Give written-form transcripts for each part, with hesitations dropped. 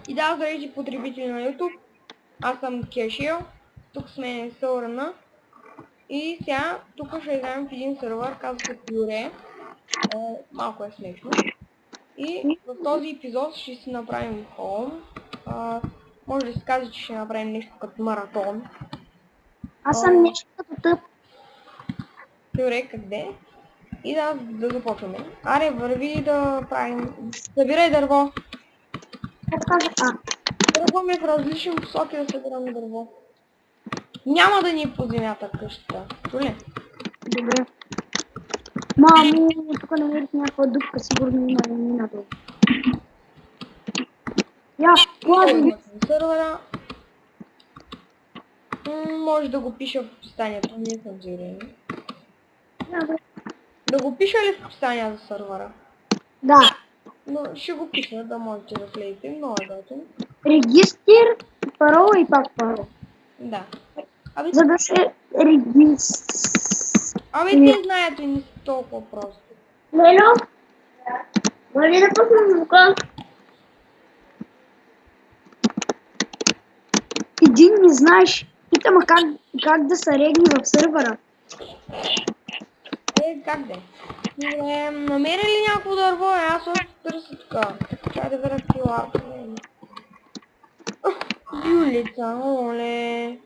И да, здравейте потребители на YouTube. Аз съм Кешил. Тук сме Сълрана. И сега тук ще играем в един сервер, казва се Pure. Малко е смешно. И в този епизод ще си направим холм. Може да се каже, че ще направим нещо като маратон. Аз съм нещо като тъп. Pure, къде? И да започваме. Аре, върви да правим... Събирай дърво. Как казах? Тръгваме в различни посоки да събираме дърво. Няма да ни е по земята къщата. Чули? Добре. Мамо, тук намерих някаква дупка, сигурно има и надолу. Я, ладно. Сервера. Може да го пиша в описанието, не съм сигурен. Да го пиша ли в описанието за сервера? Да. Но ще го пиша, да можете да влезете. Много е готин. Регистър, парола и пак парола. Да. За да се регистрира. Те знаят и не са толкова просто. Лело, може да пусна звука? Един не знаеш, питама как да се регни в сервера. Как да е? Добре, намери ли някакво дърво? Аз още търся тук. Чай да видя кила. Юлица, оле.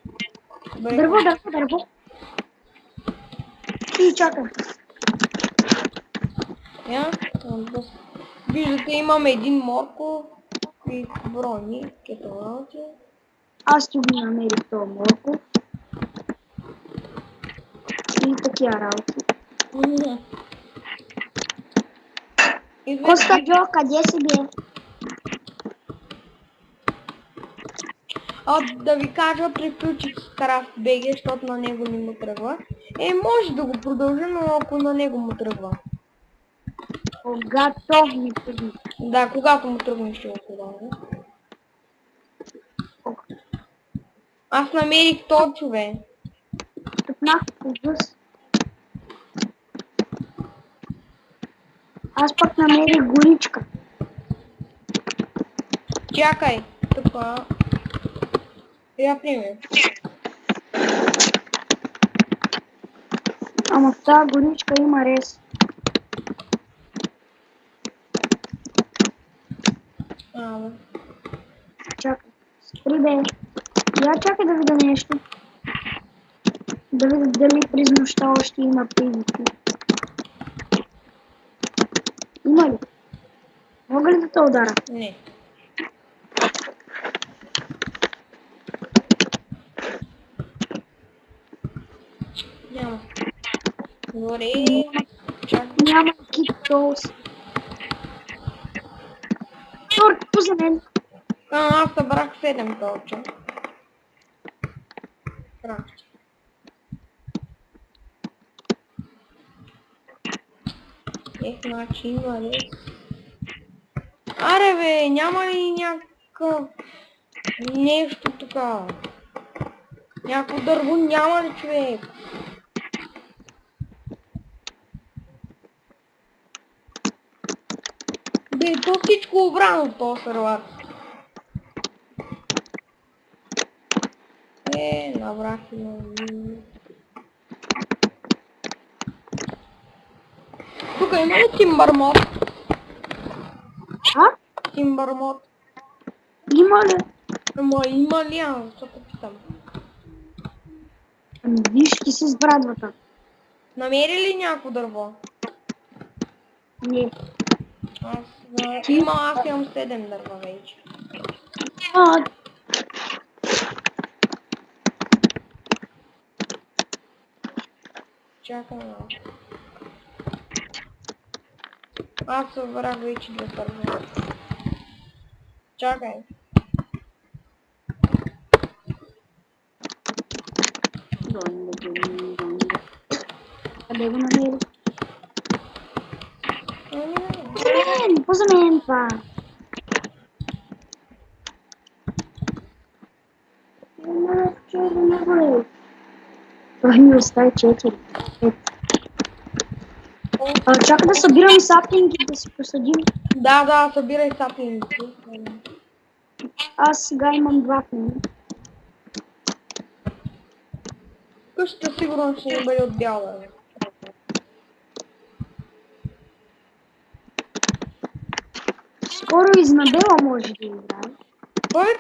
Дърво. И чакай. Виждате, имаме един морков и брони, кеталати. Аз ще го намерих този морков. И такива работи. Коста Джо, къде си бе? Да ви кажа, приключих с Craft BG, защото на него не му тръгва. Може да го продължа, но ако на него му тръгва. Когато ми тръгне. Да, когато му тръгне ще го продължа. Аз намерих точове. Тъпнах по бъс. Аз пък намерих горичка. Чакай, тъпа. Я пример. Ама в тази горичка има рез. Да. Чакай. Спри бе. Я чакай да видя нещо. Да видя дали през нощта още има пивите. Има ли? Мога ли да те удара? Не. Няма. Добре. Чакай. Няма китос. Торт, поза мен. Аз събрах 7 толча. Значи има ли? Аре бе, няма ли някакъв нещо тук? Някакво дърво няма ли, човек? Бе, то всичко обрано от този сервер. Набрах и на... Тук има ли тимбърмод? Тимбърмод. Има ли? Ама има ли? Защото питам. Виж, ти си с брадвата. Намери ли някакво дърво? Не. Аз имам 7 дърва вече. Чакай малко. Аз събрах вече 2 дърва. Чакай. Къде го намери? Поза мен това. Това ми остави 4. Чакай да събирам саплинги, да си посадим. Да, събирай саплинги. Аз сега имам 2 в мен. Къщата сигурно ще ни бъде от бял дърво. Скоро изнабела може да играе. Кой е?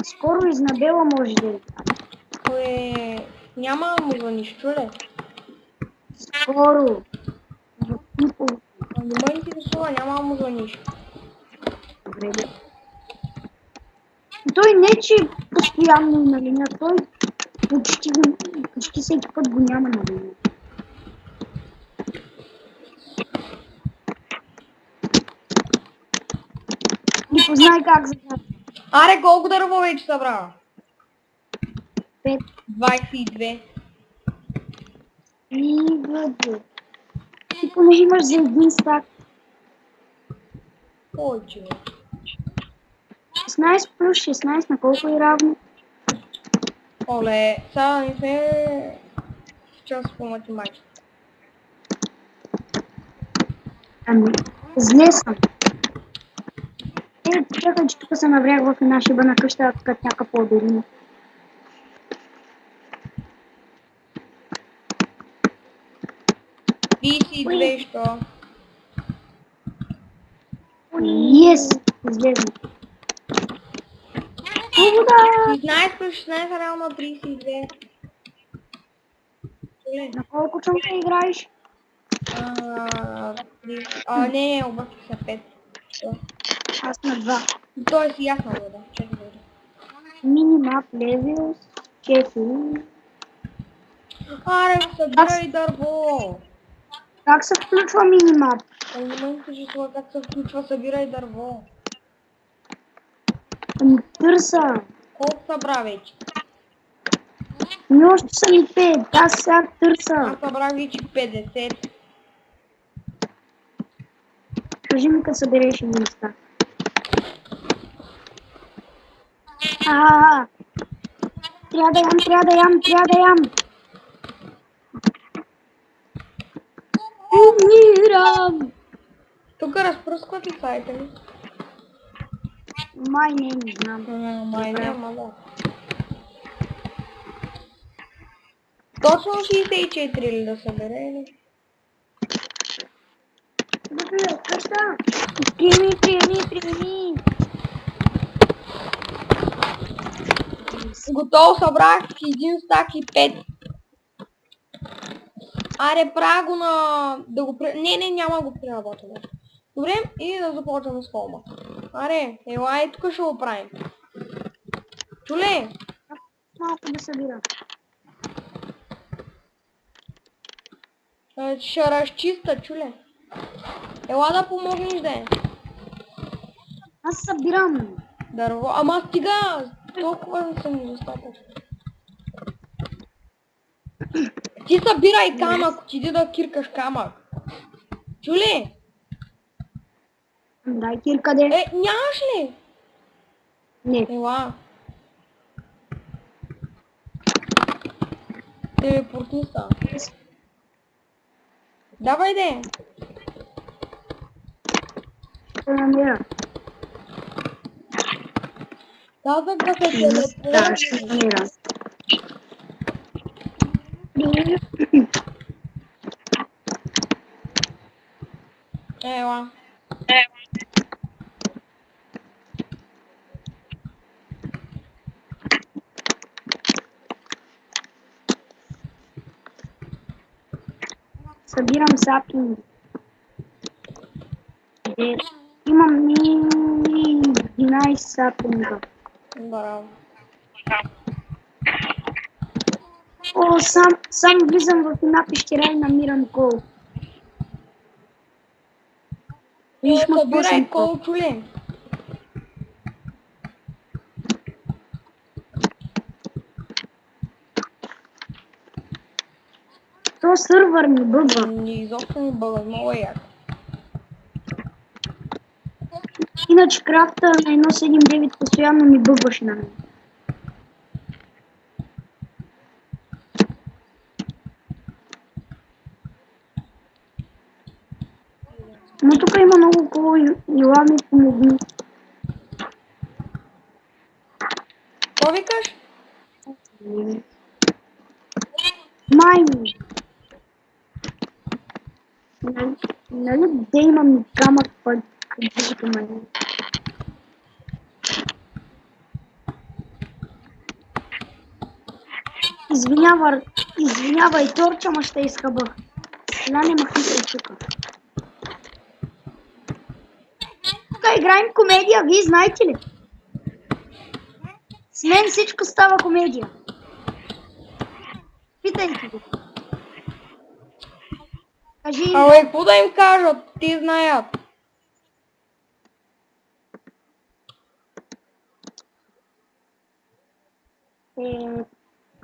Скоро изнабела може да играе. Кое... Няма му за нищо, ли? Скоро. В типо. Не ме интересува, няма му за нищо. Добре, бе. Той не че постоянно на линия, той почти всеки път го няма на линия. Не познай как загадва. Аре, колко дърво вече събра? 5 22. и бъде. Ти понеже имаш за един стак. Повече, бе. 16 плюс 16 на колко е равно? Оле, сега не се... Час по математика. Ами, зле съм. Чакай, че тук се наврях в една шиба на къща, като някакъв по-долина. Виси две, що? Ес! Излезна. Свобода! 16 плюс 16 реално 32. Оле. На колко чумка играеш? Не, обаче са 5. Що? Аз на 2. Тоест и аз на вода. Чакай да видя. Минимап, левелс, 4. Аре, събирай дърво! Как се включва минимап? Не ме интересува как се включва събирай дърво. Ами търса. Колко събра вече? Не още са ми 5. Аз сега търса. Аз събрах вече 50. Кажи ми къде събереш един стак. Трябва да ям. Умирам. Тук разпръскват ли сайта ми? Май не знам. Май няма, да. Точно 64 ли да събере или? Добре, къща. Приеми. Готово събрах 1 стак и 5. Аре, правя го на... да го... Не, няма го преработя. Добре, и да започваме с холма. Аре, елай, тук ще го правим. Чуле? Малко да събира. Ще разчиста, чуле. Ела да помогнеш, да е. Аз събирам. Дърво. Ама стига! Толкова не съм достатъчно. Ти събирай камък, отиди да киркаш камък. Чули? Дай кирка де. Нямаш ли? Не. Ела. Телепортни са. Давай де. Ще намеря. Казах да се Да, телепортни. ще намеря. Ела. Събирам сапинги. Имам 11 сапинга. Браво. О, сам влизам в една пещера и намирам кол. Виж ма какво Събирай съм кол, чули. То сървър ми бъгва. Изобщо ми бъга, много е яко. Иначе крафта на 1.7.9 постоянно ми бъгваше на мен. Но тук има много кол и ела ми помогни. Какво викаш? Майни. Нали да имам и камък път като майни. Извинявай, Торча, ма ще изхъбах. Сега не махните тука. Тук играем комедия, вие знаете ли? С мен всичко става комедия. Питайте го. Кажи им. Абе, какво да им кажат? Ти знаят.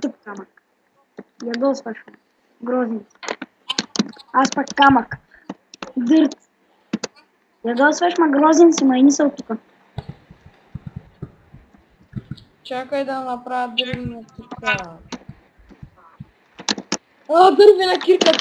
Тук камък. Ядосваш ме. Грозен. Аз пак камък. Дърт. Ядосваш ме, грозен си, майни се от тука. Чакай да направя дървена кирка. Дървена кирка!